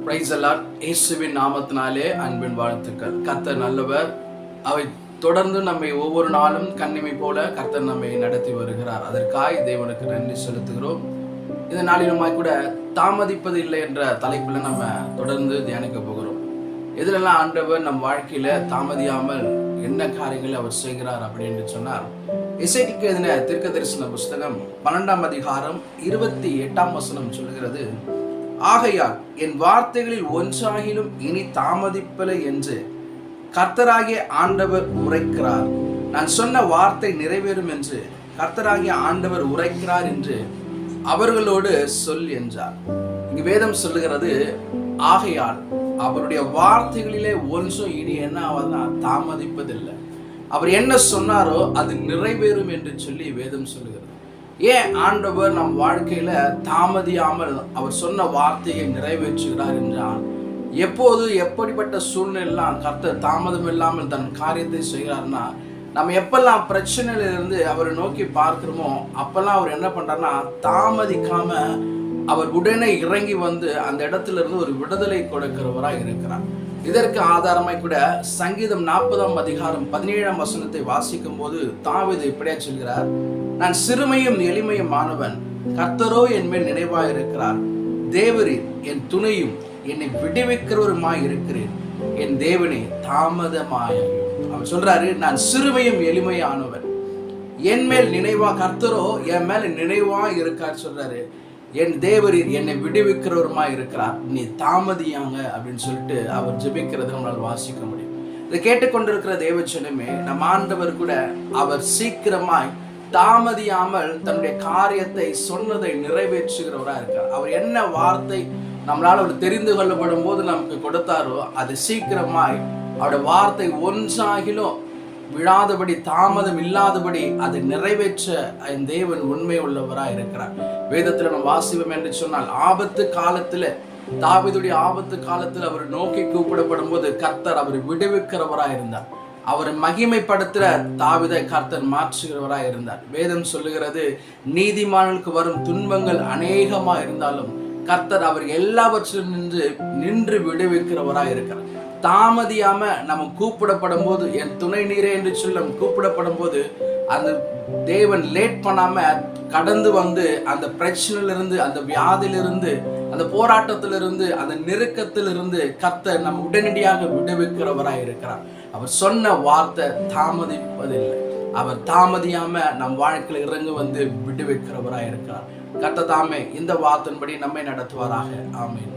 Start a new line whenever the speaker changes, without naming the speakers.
Price allot. இயேசுவின் நாமத்தினாலே அன்பின் வாழ்த்துக்கள். கர்த்தர் நல்லவர். அவை தொடர்ந்து நம்மை ஒவ்வொரு நாளும் கண்ணிமை போல கர்த்தர் நம்மை நடத்தி வருகிறார். அதற்காய் தேவனுக்கு நன்றி செலுத்துகிறோம். இந்த நாளிலுமாய் கூட தாமதிப்பது இல்லை என்ற தலைப்பில் நம்ம தொடர்ந்து தியானிக்க போகிறோம். இதிலெல்லாம் ஆண்டவர் நம் வாழ்க்கையில தாமதியாமல் என்ன காரியங்களை அவர் செய்கிறார் அப்படின்னு சொன்னார். எசேக்கியேலுக்கு எழுதின தீர்க்கதரிசன புஸ்தகம் 12ஆம் அதிகாரம் 28ஆம் வசனம் சொல்கிறது, ஆகையால் என் வார்த்தைகளில் ஒன்றாகிலும் இனி தாமதிப்பலை என்று கர்த்தராகிய ஆண்டவர் உரைக்கிறார். நான் சொன்ன வார்த்தை நிறைவேறும் என்று கர்த்தராகிய ஆண்டவர் உரைக்கிறார் என்று அவர்களோடு சொல் என்றார். இங்கு வேதம் சொல்லுகிறது, ஆகையால் அவருடைய வார்த்தைகளிலே ஒன்றும் இனி என்ன ஆவதுன்னா தாமதிப்பதில்லை. அவர் என்ன சொன்னாரோ அது நிறைவேறும் என்று சொல்லி வேதம் சொல்லுகிறது. ஏன் ஆண்டவர் நம் வாழ்க்கையில தாமதியாமல் அவர் சொன்ன வார்த்தையை நிறைவேற்றுகிறார் என்றால், எப்போது எப்படிப்பட்ட சூழ்நிலாம் கர்த்தர் தாமதம் இல்லாமல் தன் காரியத்தை செய்கிறார்னா, நம்ம எப்பெல்லாம் பிரச்சனையிலிருந்து அவரை நோக்கி பார்க்கிறோமோ அப்பெல்லாம் அவர் என்ன பண்றாருன்னா தாமதிக்காம அவர் உடனே இறங்கி வந்து அந்த இடத்துல இருந்து ஒரு விடுதலை கொடுக்கிறவராய் இருக்கிறார். இதற்கு ஆதாரமாய் கூட சங்கீதம் 40ஆம் அதிகாரம் 17ஆம் வசனத்தை வாசிக்கும் போது தாவீது இப்படியே சொல்கிறார், நான் சிறுமையும் எளிமையும் ஆனவன், கர்த்தரோ என் மேல் நினைவாய் இருக்கிறார். தேவரீர் என் துணையும் என்னை விடுவிக்கிறவருமாய் இருக்கிறேன், என் தேவனே தாமதமாயும். அவர் சொல்றாரு, நான் சிறுமையும் எளிமையானவன், என் மேல் நினைவா, கர்த்தரோ என் மேல நினைவா இருக்கார் சொல்றாரு. என் தேவரீர் என்னை விடுவிக்கிறவருமாய் இருக்கிறார், நீ தாமதியாங்க அப்படின்னு சொல்லிட்டு அவர் ஜெபிக்கிறது நம்மளால் வாசிக்க முடியும். இதை கேட்டுக்கொண்டிருக்கிற தேவச்சனமே, நம் ஆண்டவர் கூட அவர் சீக்கிரமாய் தாமதியாமல் தன்னுடைய காரியத்தை சொன்னதை நிறைவேற்றுகிறவராக இருக்கார். அவர் என்ன வார்த்தை நம்மளால் அவர் தெரிந்து கொள்ளப்படும் போது நமக்கு கொடுத்தாரோ அது சீக்கிரமாய் அவருடைய வார்த்தை ஒன்றாகிலும் விழாதபடி தாமதம் இல்லாதபடி அதை நிறைவேற்ற என் தேவன் உண்மை உள்ளவராய் இருக்கிறார். வேதத்துல நம்ம வாசிப்போம் என்று சொன்னால், ஆபத்து காலத்துல தாவீதுடைய ஆபத்து காலத்தில் அவர் நோக்கி கூப்பிடப்படும் போது கர்த்தர் அவர் விடுவிக்கிறவராய் இருந்தார். அவரை மகிமைப்படுத்துற தாவீதை கர்த்தர் மாற்றுகிறவராய் இருந்தார். வேதம் சொல்லுகிறது, நீதிமான்களுக்கு வரும் துன்பங்கள் அநேகமா இருந்தாலும் கர்த்தர் அவர் எல்லாவற்றிலும் நின்று விடுவிக்கிறவராய் இருக்கிறார். தாமதியாம நம்ம கூப்பிடப்படும் போது, என் துணை நீரே என்று சொல்ல கூப்பிடப்படும் போது அந்த தேவன் லேட் பண்ணாம கடந்து வந்து அந்த பிரச்சனையிலிருந்து, அந்த வியாதியிலிருந்து, அந்த போராட்டத்திலிருந்து, அந்த நெருக்கத்திலிருந்து கர்த்தர் நம்ம உடனடியாக விடுவிக்கிறவராய் இருக்கிறார். அவர் சொன்ன வார்த்தை தாமதிப்பதில்லை. அவர் தாமதியாம நம் வாழ்க்கையில் இறங்கி வந்து விடுவிக்கிறவராய் இருக்கிறார். கர்த்தர் தாமே இந்த வார்த்தையின்படி நம்மை நடத்துவாராக. ஆமென்.